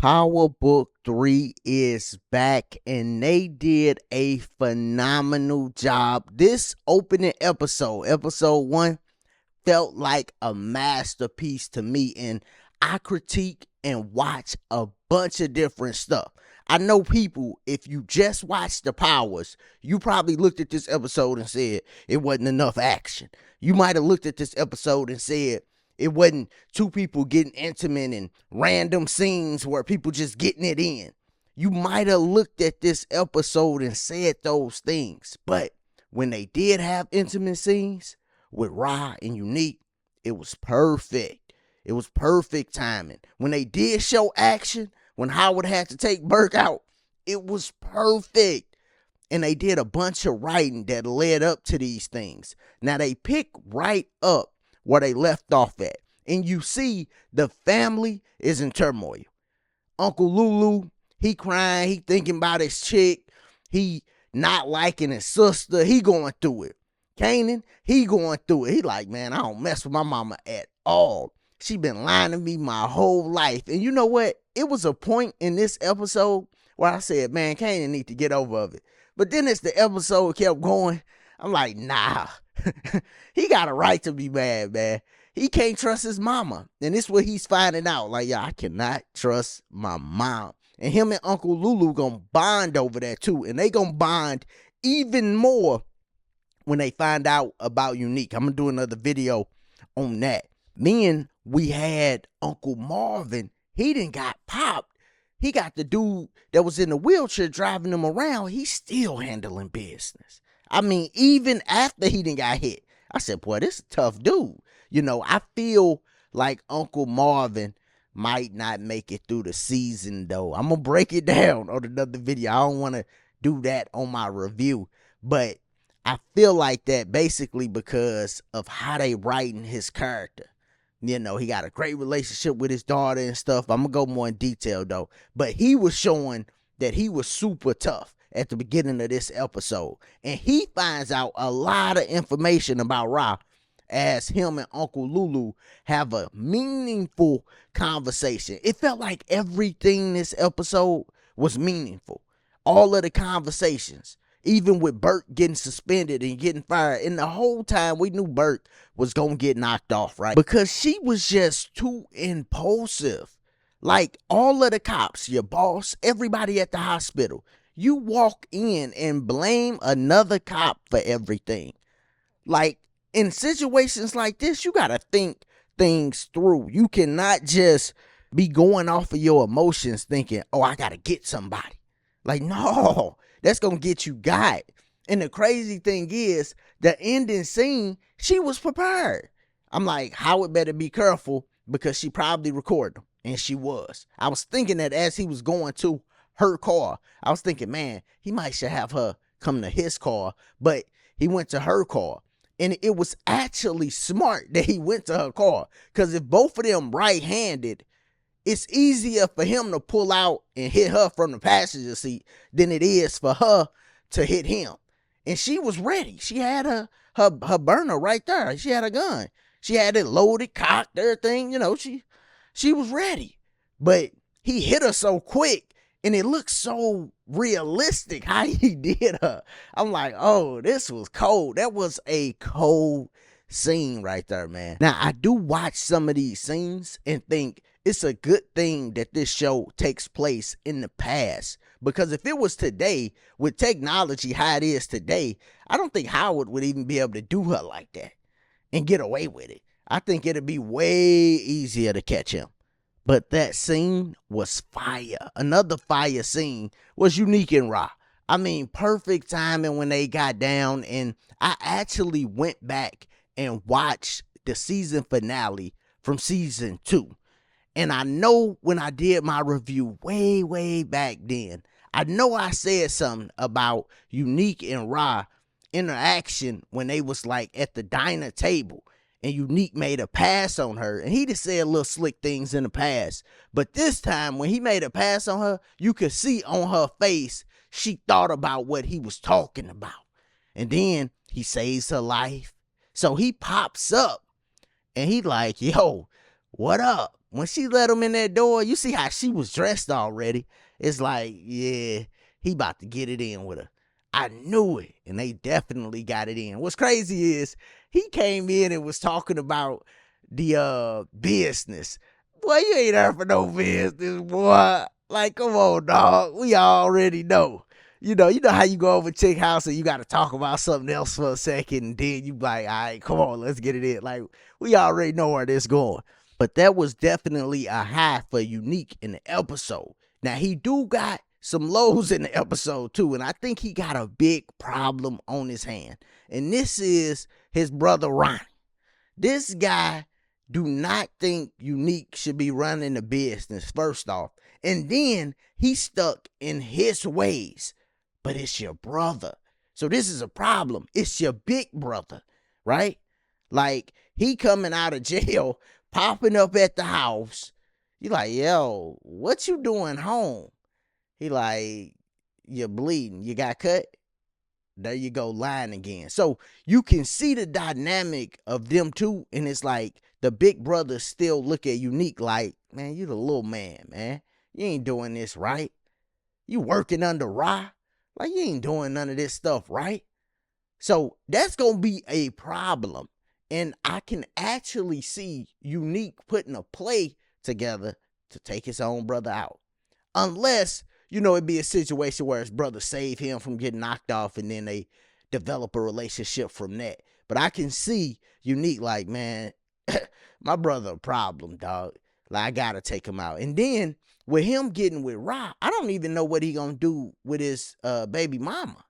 Power Book 3 is back and they did a phenomenal job. This opening episode 1, felt like a masterpiece to me, and I critique and watch a bunch of different stuff. I know people, if you just watch the powers, you probably looked at this episode and said it wasn't enough action. You might have looked at this episode and said it wasn't two people getting intimate and random scenes where people just getting it in. You might have looked at this episode and said those things, but when they did have intimate scenes with Ra and Unique, it was perfect. It was perfect timing. When they did show action, when Howard had to take Burke out, it was perfect. And they did a bunch of writing that led up to these things. Now they pick right up where they left off at. And you see the family is in turmoil. Uncle Lulu, he crying, he thinking about his chick. He not liking his sister. He going through it. Kanan, he going through it. He like, man, I don't mess with my mama at all. She been lying to me my whole life. And you know what? It was a point in this episode where I said, man, Kanan need to get over of it. But then as the episode kept going, I'm like, nah. He got a right to be mad, man. He can't trust his mama. And this is what he's finding out. Like, yeah, I cannot trust my mom. And him and Uncle Lulu gonna bond over that too. And they gonna bond even more when they find out about Unique. I'm gonna do another video on that. Then we had Uncle Marvin. He done got popped. He got the dude that was in the wheelchair driving him around. He's still handling business. I mean, even after he done got hit, I said, boy, this is a tough dude. You know, I feel like Uncle Marvin might not make it through the season, though. I'm going to break it down on another video. I don't want to do that on my review. But I feel like that basically because of how they writing his character. You know, he got a great relationship with his daughter and stuff. I'm going to go more in detail, though. But he was showing that he was super tough at the beginning of this episode. And he finds out a lot of information about Ra as him and Uncle Lulu have a meaningful conversation. It felt like everything this episode was meaningful. All of the conversations, even with Burke getting suspended and getting fired. And the whole time we knew Burke was going to get knocked off, right? Because she was just too impulsive. Like all of the cops, your boss, everybody at the hospital, you walk in and blame another cop for everything. Like in situations like this, you got to think things through. You cannot just be going off of your emotions thinking, oh, I got to get somebody. Like, no, that's going to get you got. And the crazy thing is, the ending scene, she was prepared. I'm like, Howard better be careful because she probably recorded him. And she was. I was thinking that as he was going to her car, I was thinking, man, he might should have her come to his car. But he went to her car. And it was actually smart that he went to her car. Because if both of them right-handed, it's easier for him to pull out and hit her from the passenger seat than it is for her to hit him. And she was ready. She had her burner right there. She had a gun. She had it loaded, cocked, everything. You know, she was ready. But he hit her so quick. And it looked so realistic how he did her. I'm like, oh, this was cold. That was a cold scene right there, man. Now, I do watch some of these scenes and think it's a good thing that this show takes place in the past. Because if it was today, with technology how it is today, I don't think Howard would even be able to do her like that and get away with it. I think it'd be way easier to catch him. But that scene was fire. Another fire scene was Unique and Ra. I mean, perfect timing when they got down. And I actually went back and watched the season finale from season 2. And I know when I did my review way back then, I know I said something about Unique and Ra interaction when they was like at the diner table. And Unique made a pass on her. And he just said little slick things in the past. But this time, when he made a pass on her, you could see on her face, she thought about what he was talking about. And then he saves her life. So he pops up. And he like, yo, what up? when she let him in that door, you see how she was dressed already. It's like, yeah, he about to get it in with her. I knew it. And they definitely got it in. What's crazy is he came in and was talking about the business. Boy, you ain't there for no business, boy. Like, come on, dog. We already know. You know how you go over chick house and you got to talk about something else for a second, and then you like, all right, come on, let's get it in. Like, we already know where this going. But that was definitely a high for Unique in the episode. Now, he do got some lows in the episode too, and I think he got a big problem on his hand. And this is his brother Ronnie. This guy do not think Unique should be running the business, first off. And then he's stuck in his ways. But it's your brother. So this is a problem. It's your big brother, right? Like, he coming out of jail, popping up at the house. You like, yo, what you doing home? He like, you're bleeding. You got cut? There you go, lying again. So you can see the dynamic of them two, and it's like the big brother still look at Unique like, man, you the little man, man. You ain't doing this right. You working under Ra. Like, you ain't doing none of this stuff right. So that's going to be a problem. And I can actually see Unique putting a play together to take his own brother out. Unless, it'd be a situation where his brother saved him from getting knocked off and then they develop a relationship from that. But I can see Unique like, man, my brother a problem, dog. Like, I got to take him out. And then with him getting with Ra, I don't even know what he going to do with his baby mama.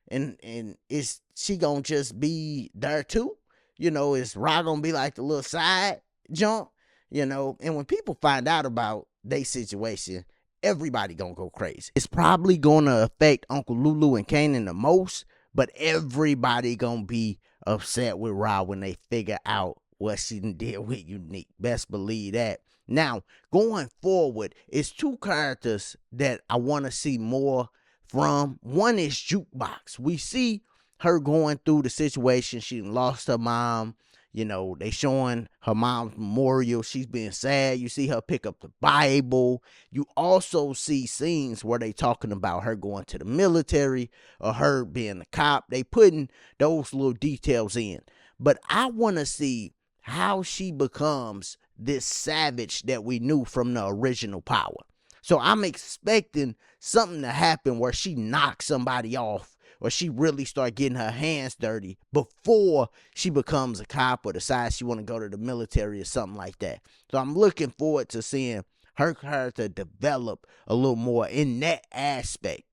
And is she going to just be there too? Is Ra going to be like the little side jump? And when people find out about their situation, everybody gonna go crazy. It's probably gonna affect Uncle Lulu and Kanan the most, but everybody gonna be upset with Ra when they figure out what she did with Unique. Best believe that. Now, going forward, it's two characters that I want to see more from. One is Jukebox. We see her going through the situation. She lost her mom. They showing her mom's memorial. She's being sad. You see her pick up the Bible. You also see scenes where they talking about her going to the military or her being a cop. They putting those little details in. But I want to see how she becomes this savage that we knew from the original Power. So I'm expecting something to happen where she knocks somebody off, or she really start getting her hands dirty before she becomes a cop or decides she want to go to the military or something like that. So I'm looking forward to seeing her character develop a little more in that aspect.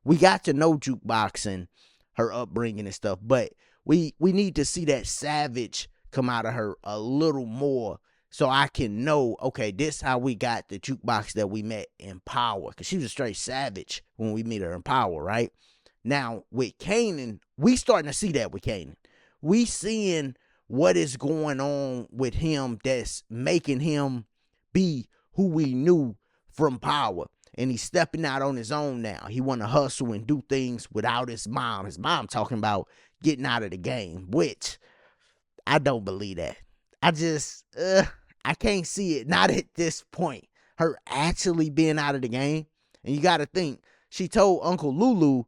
We got to know Jukebox and her upbringing and stuff, but we need to see that savage come out of her a little more, so I can know, okay, this how we got the Jukebox that we met in Power, because she was a straight savage when we meet her in Power, right? Now, with Kanan, we starting to see that with Kanan. We seeing what is going on with him that's making him be who we knew from Power. And he's stepping out on his own now. He want to hustle and do things without his mom. His mom talking about getting out of the game, which I don't believe that. I can't see it. Not at this point. Her actually being out of the game. And you got to think, she told Uncle Lulu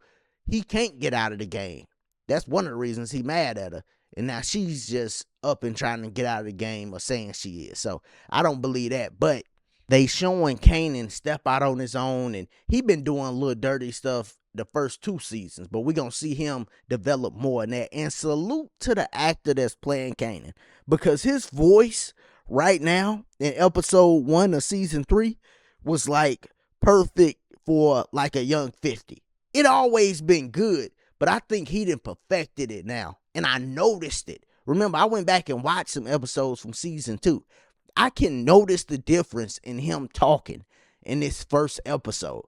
he can't get out of the game. That's one of the reasons he mad at her. And now she's just up and trying to get out of the game, or saying she is. So I don't believe that. But they showing Kanan step out on his own, and he been doing a little dirty stuff the first 2 seasons. But we're going to see him develop more in that. And salute to the actor that's playing Kanan, because his voice right now in episode 1 of season 3 was like perfect for like a young 50. It always been good, but I think he done perfected it now. And I noticed it. Remember, I went back and watched some episodes from season 2. I can notice the difference in him talking in this first episode.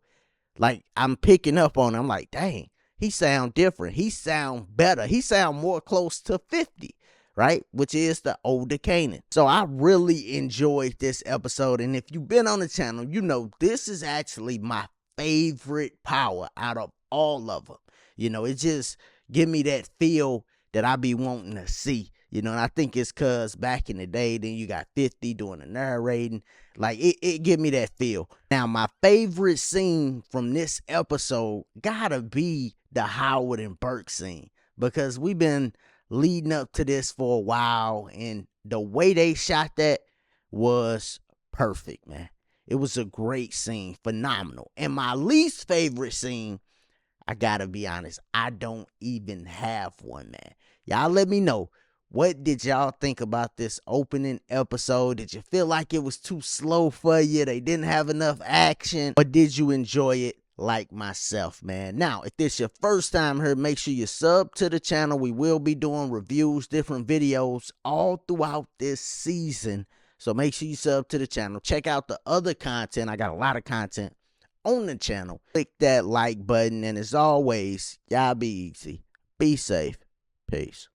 Like, I'm picking up on it. I'm like, dang, he sound different. He sound better. He sound more close to 50, right? Which is the older Kanan. So I really enjoyed this episode. And if you've been on the channel, this is actually my favorite Power out of all of them. It just give me that feel that I be wanting to see. And I think it's cause back in the day, then you got 50 doing the narrating. Like it give me that feel. Now, my favorite scene from this episode gotta be the Howard and Burke scene, because we've been leading up to this for a while, and the way they shot that was perfect, man. It was a great scene, phenomenal. And my least favorite scene, I gotta be honest, I don't even have one, man. Y'all let me know. What did y'all think about this opening episode? Did you feel like it was too slow for you? They didn't have enough action? Or did you enjoy it like myself, man? Now, if this your first time here, make sure you sub to the channel. We will be doing reviews, different videos all throughout this season. So make sure you sub to the channel. Check out the other content. I got a lot of content on the channel. Click that like button. And as always, y'all be easy. Be safe. Peace.